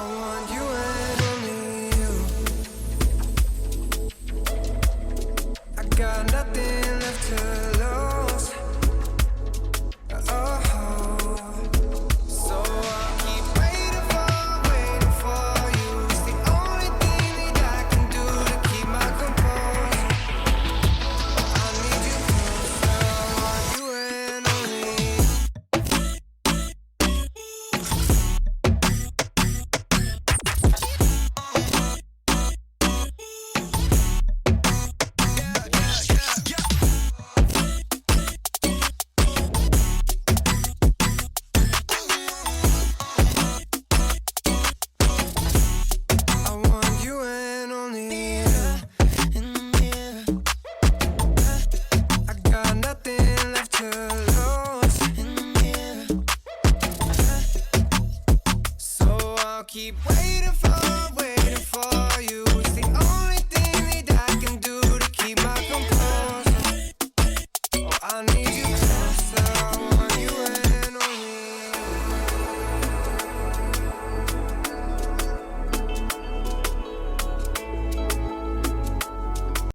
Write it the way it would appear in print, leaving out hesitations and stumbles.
want you and only you. I got nothing left to lose. Oh, so I'll keep waiting for you. It's the only thing that I can do to keep my composure. I need you closer. I want you and only you. I want you and only you. I got nothing left to lose. So I'll keep waiting for